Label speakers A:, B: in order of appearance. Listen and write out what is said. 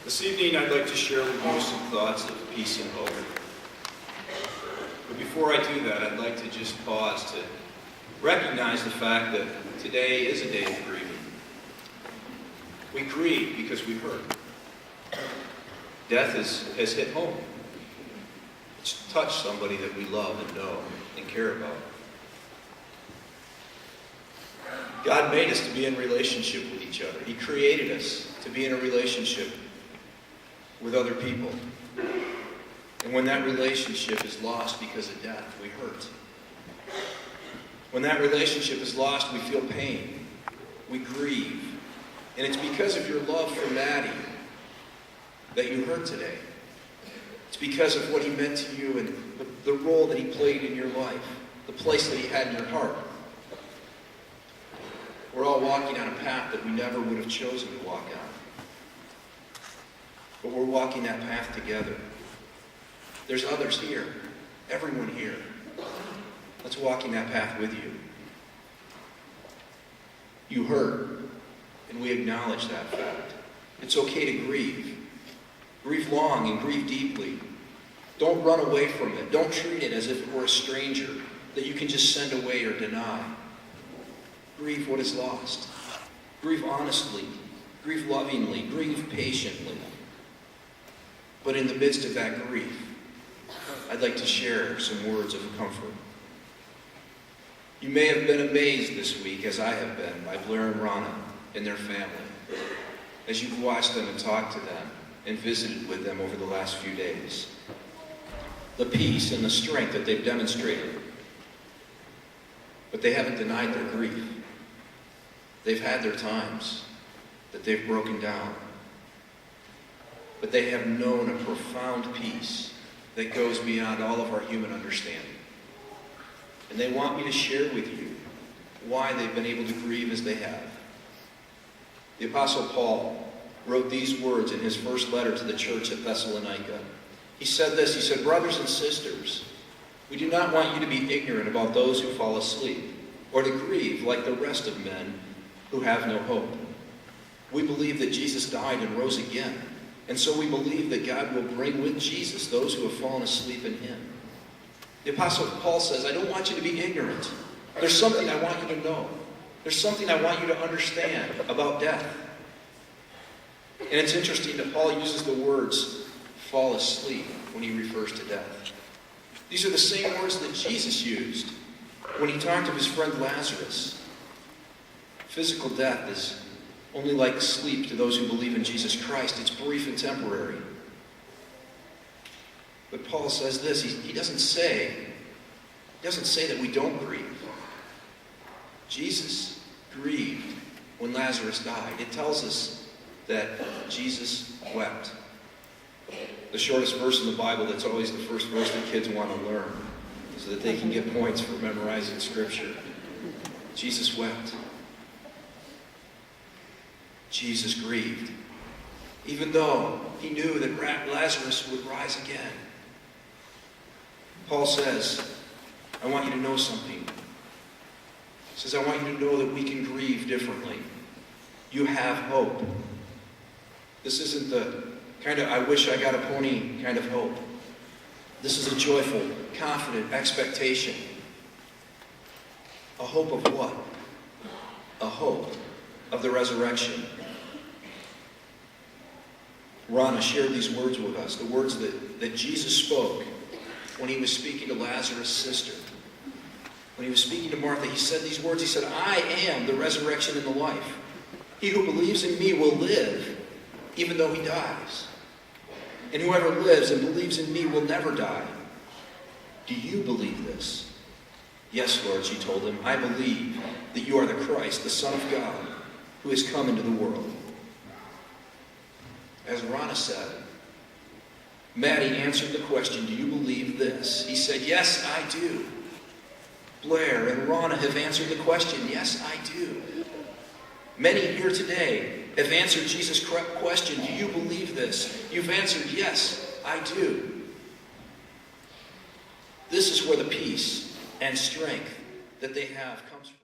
A: This evening I'd like to share with you some thoughts of peace and hope. But before I do that, I'd like to just pause to recognize the fact that today is a day of grieving. We grieve because we hurt. Death has hit home. It's touched somebody that we love and know and care about. God made us to be in relationship with each other. He created us to be in a relationship with other people. And when that relationship is lost because of death, we hurt. When that relationship is lost, we feel pain. We grieve. And it's because of your love for Matti that you hurt today. It's because of what he meant to you and the role that he played in your life, the place that he had in your heart. We're all walking on a path that we never would have chosen to walk on. But we're walking that path together. There's others here, everyone here. Let's walk in that path with you. You hurt, and we acknowledge that fact. It's okay to grieve. Grieve long and grieve deeply. Don't run away from it. Don't treat it as if it were a stranger that you can just send away or deny. Grieve what is lost. Grieve honestly. Grieve lovingly. Grieve patiently. But in the midst of that grief, I'd like to share some words of comfort. You may have been amazed this week, as I have been, by Blair and Rana and their family, as you've watched them and talked to them and visited with them over the last few days. The peace and the strength that they've demonstrated. But they haven't denied their grief. They've had their times that they've broken down. But they have known a profound peace that goes beyond all of our human understanding. And they want me to share with you why they've been able to grieve as they have. The Apostle Paul wrote these words in his first letter to the church at Thessalonica. He said this, he said, "Brothers and sisters, we do not want you to be ignorant about those who fall asleep, or to grieve like the rest of men who have no hope. We believe that Jesus died and rose again. And so we believe that God will bring with Jesus those who have fallen asleep in him." The Apostle Paul says, I don't want you to be ignorant. There's something I want you to know. There's something I want you to understand about death. And it's interesting that Paul uses the words fall asleep when he refers to death. These are the same words that Jesus used when he talked of his friend Lazarus. Physical death is only like sleep to those who believe in Jesus Christ. It's brief and temporary. But Paul says this, he doesn't say that we don't grieve. Jesus grieved when Lazarus died. It tells us that Jesus wept. The shortest verse in the Bible, that's always the first verse that kids want to learn, so that they can get points for memorizing Scripture. Jesus wept. Jesus grieved, even though he knew that Lazarus would rise again. Paul says, I want you to know something. He says, I want you to know that we can grieve differently. You have hope. This isn't the kind of, I wish I got a pony kind of hope. This is a joyful, confident expectation. A hope of what? A hope of the resurrection. Rana shared these words with us, the words that Jesus spoke when he was speaking to Lazarus' sister. When he was speaking to Martha, he said these words. He said, I am the resurrection and the life. He who believes in me will live, even though he dies. And whoever lives and believes in me will never die. Do you believe this? Yes, Lord, she told him. I believe that you are the Christ, the Son of God, who has come into the world. As Rana said, Matti answered the question, do you believe this? He said, yes, I do. Blair and Rana have answered the question, yes, I do. Many here today have answered Jesus' question, do you believe this? You've answered, yes, I do. This is where the peace and strength that they have